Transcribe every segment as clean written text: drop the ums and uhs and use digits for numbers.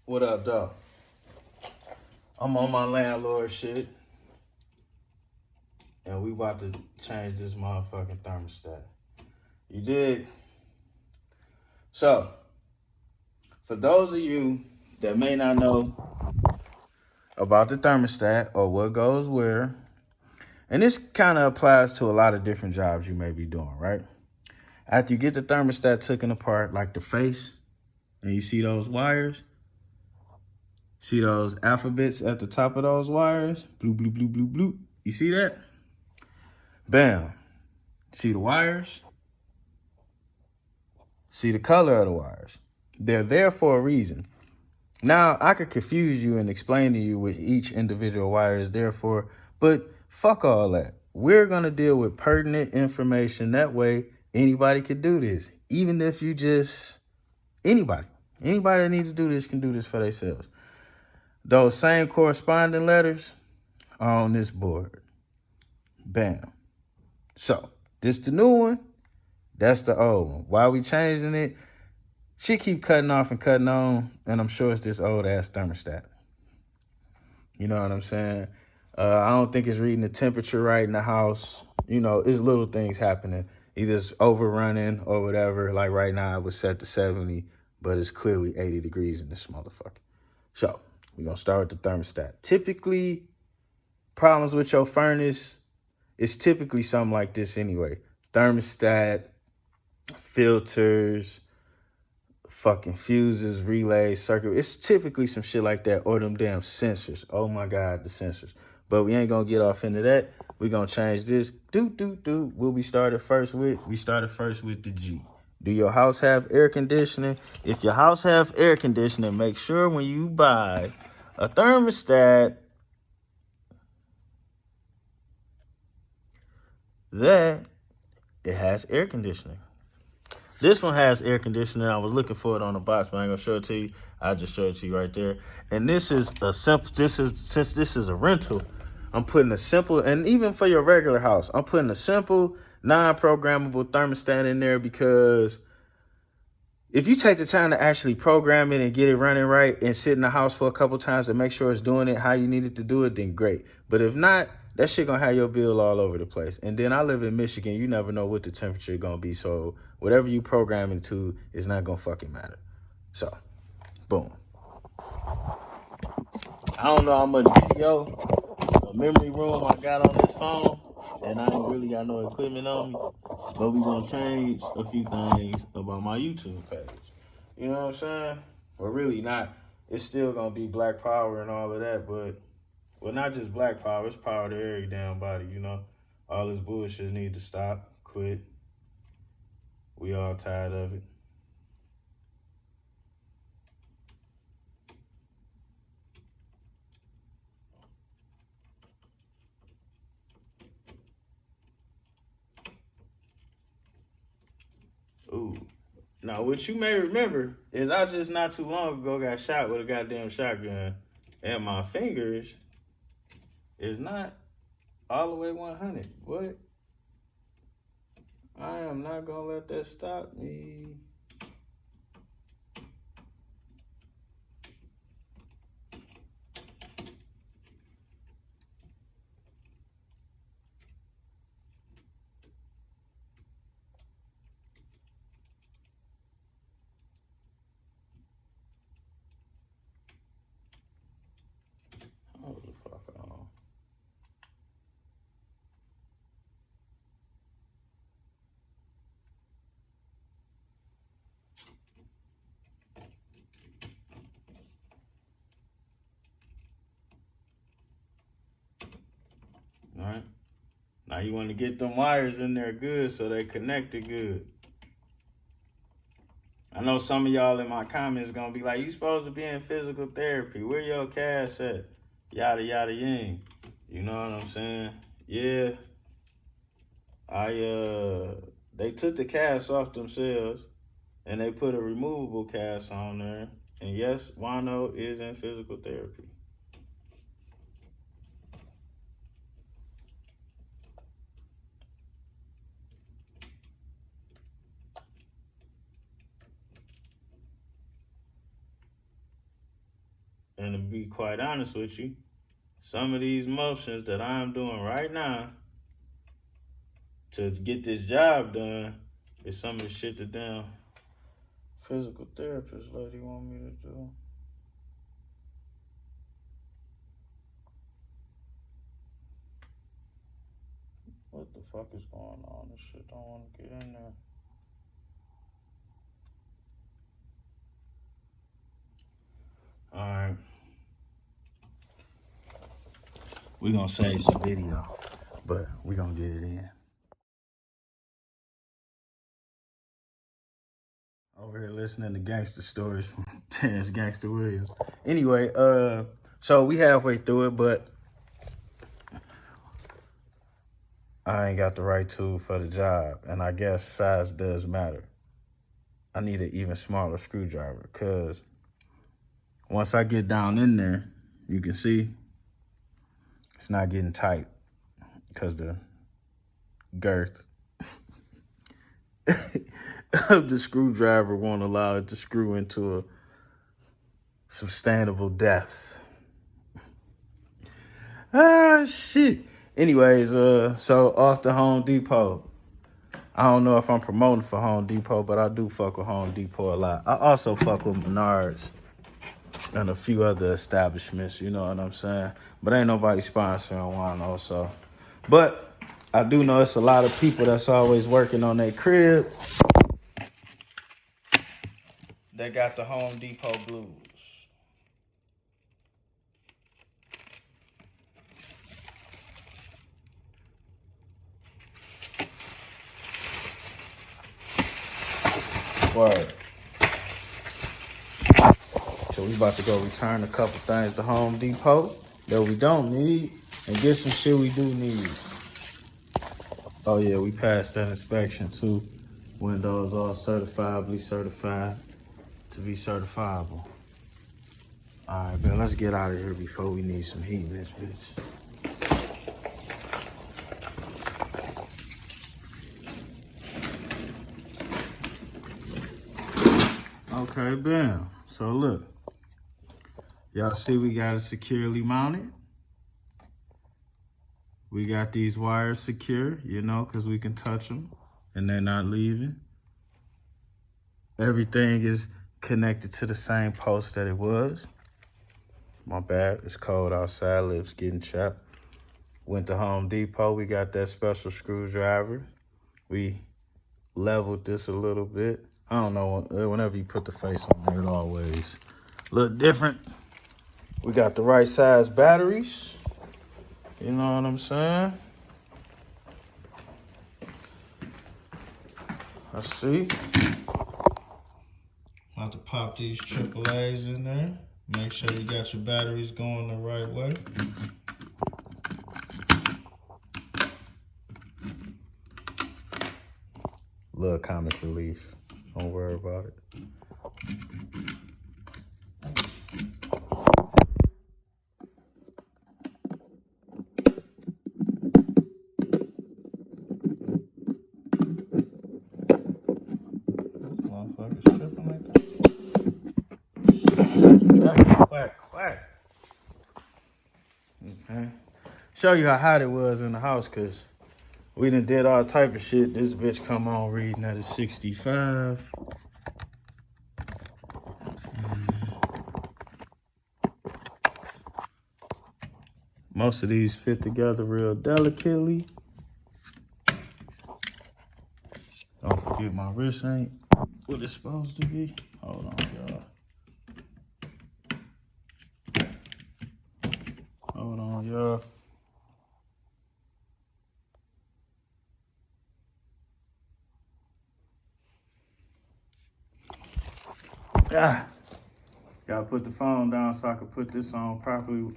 What up, though? I'm on my landlord shit, and we about to change this motherfucking thermostat. You did? So, for those of you that may not know about the thermostat or what goes where, and this kind of applies to a lot of different jobs you may be doing, right? After you get the thermostat taken apart, like the face, and you see those wires, see those alphabets at the top of those wires? Blue, blue, blue, blue, blue. You see that? Bam. See the wires? See the color of the wires. They're there for a reason. Now, I could confuse you and explain to you what each individual wire is there for, but fuck all that. We're going to deal with pertinent information. That way, anybody could do this. Even if you just, anybody that needs to do this can do this for themselves. Those same corresponding letters are on this board. Bam. So, this the new one. That's the old one. Why we changing it? She keep cutting off and cutting on, and I'm sure it's this old ass thermostat. You know what I'm saying? I don't think it's reading the temperature right in the house. You know, it's little things happening. Either it's overrunning or whatever. Like right now, it was set to 70, but it's clearly 80 degrees in this motherfucker. So we're going to start with the thermostat. Typically, problems with your furnace, it's typically something like this anyway. Thermostat, filters, fucking fuses, relays, circuit. It's typically some shit like that, or them damn sensors. Oh my God, the sensors. But we ain't gonna get off into that. We gonna change this. What we started first with? We started first with the G. Do your house have air conditioning? If your house have air conditioning, make sure when you buy a thermostat that it has air conditioning. This one has air conditioning. I was looking for it on the box, but I ain't gonna show it to you. I'll just show it to you right there. And this is a simple, since this is a rental, I'm putting a simple, and even for your regular house, I'm putting a simple, non-programmable thermostat in there because if you take the time to actually program it and get it running right and sit in the house for a couple times and make sure it's doing it how you need it to do it, then great. But if not, that shit gonna have your bill all over the place. And then I live in Michigan. You never know what the temperature gonna be. So whatever you program it to is not gonna fucking matter. So, boom. I don't know how much video or memory room I got on this phone. And I ain't really got no equipment on me. But we gonna change a few things about my YouTube page. You know what I'm saying? Well, really not. It's still gonna be Black Power and all of that, but well, not just Black Power. It's power to every damn body. You know, all this bullshit need to stop, quit. We all tired of it. Ooh. Now, what you may remember is I just not too long ago got shot with a goddamn shotgun, and my fingers is not all the way 100. What? I am not gonna let that stop me. Hold the fuck on. All right. Now you want to get them wires in there good so they connected good. I know some of y'all in my comments gonna be like, you supposed to be in physical therapy. Where your cash at? Yada yada yang. You know what I'm saying? Yeah. They took the cast off themselves and they put a removable cast on there. And yes, Juan-O is in physical therapy. And to be quite honest with you, some of these motions that I'm doing right now to get this job done is some of the shit the damn physical therapist lady want me to do. What the fuck is going on? This shit don't want to get in there. Alright. We gonna save some video, but we gonna get it in. Over here listening to gangster stories from Terrence Gangster Williams. Anyway, so we halfway through it, but I ain't got the right tool for the job, and I guess size does matter. I need an even smaller screwdriver, because once I get down in there, you can see it's not getting tight, because the girth of the screwdriver won't allow it to screw into a sustainable depth. Ah, shit. Anyways, so off to Home Depot. I don't know if I'm promoting for Home Depot, but I do fuck with Home Depot a lot. I also fuck with Menards and a few other establishments, you know what I'm saying? But ain't nobody sponsoring Juan-O, so. But I do know it's a lot of people that's always working on their crib that got the Home Depot blues. Word. So we about to go return a couple things to Home Depot that we don't need and get some shit we do need. Oh yeah, we passed that inspection too. Windows all certifiably certified to be certifiable. All right, man, let's get out of here before we need some heat in this bitch. Okay, bam. So look, y'all see we got it securely mounted. We got these wires secure, you know, because we can touch them and they're not leaving. Everything is connected to the same post that it was. My bad, it's cold outside, lips getting chapped. Went to Home Depot, we got that special screwdriver. We leveled this a little bit. I don't know, whenever you put the face on there, it always look different. We got the right size batteries. You know what I'm saying? Let's see. About to pop these AAAs in there. Make sure you got your batteries going the right way. Little comic relief. Don't worry about it. Motherfuckers tripping like that. Quack, quack. Okay. Show you how hot it was in the house, cause we done did all type of shit. This bitch come on reading at a 65. Most of these fit together real delicately. Don't forget my wrist ain't what it's supposed to be. Hold on, y'all. Hold on, y'all. Ah, gotta put the phone down so I can put this on properly.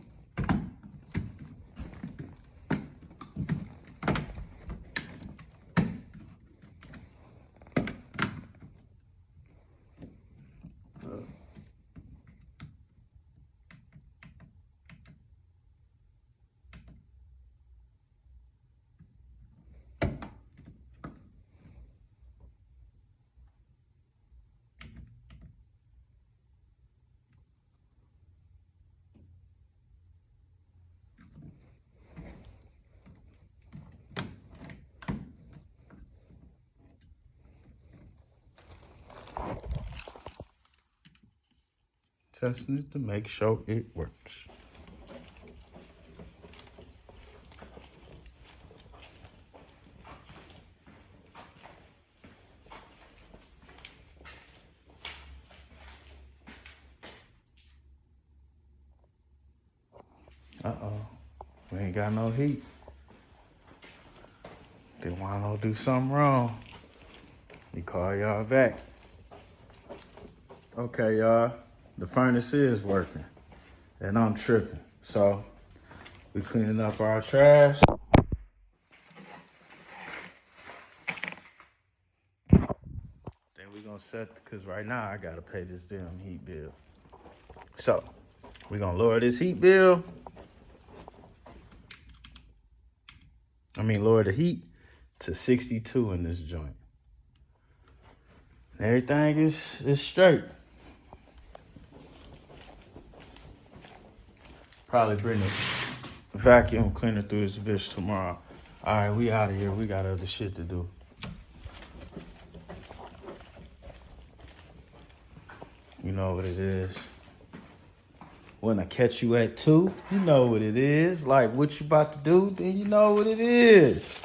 Testing it to make sure it works. Uh-oh. We ain't got no heat. Did Juan-O do something wrong? We call y'all back. Okay, y'all. The furnace is working. And I'm tripping. So, we cleaning up our trash. Then we gonna set, because right now I gotta pay this damn heat bill. So, we gonna lower this heat bill. Lower the heat to 62 in this joint. Everything is straight. Probably bring the vacuum cleaner through this bitch tomorrow. All right, we out of here. We got other shit to do. You know what it is. When I catch you at 2, you know what it is. Like, what you about to do, then you know what it is.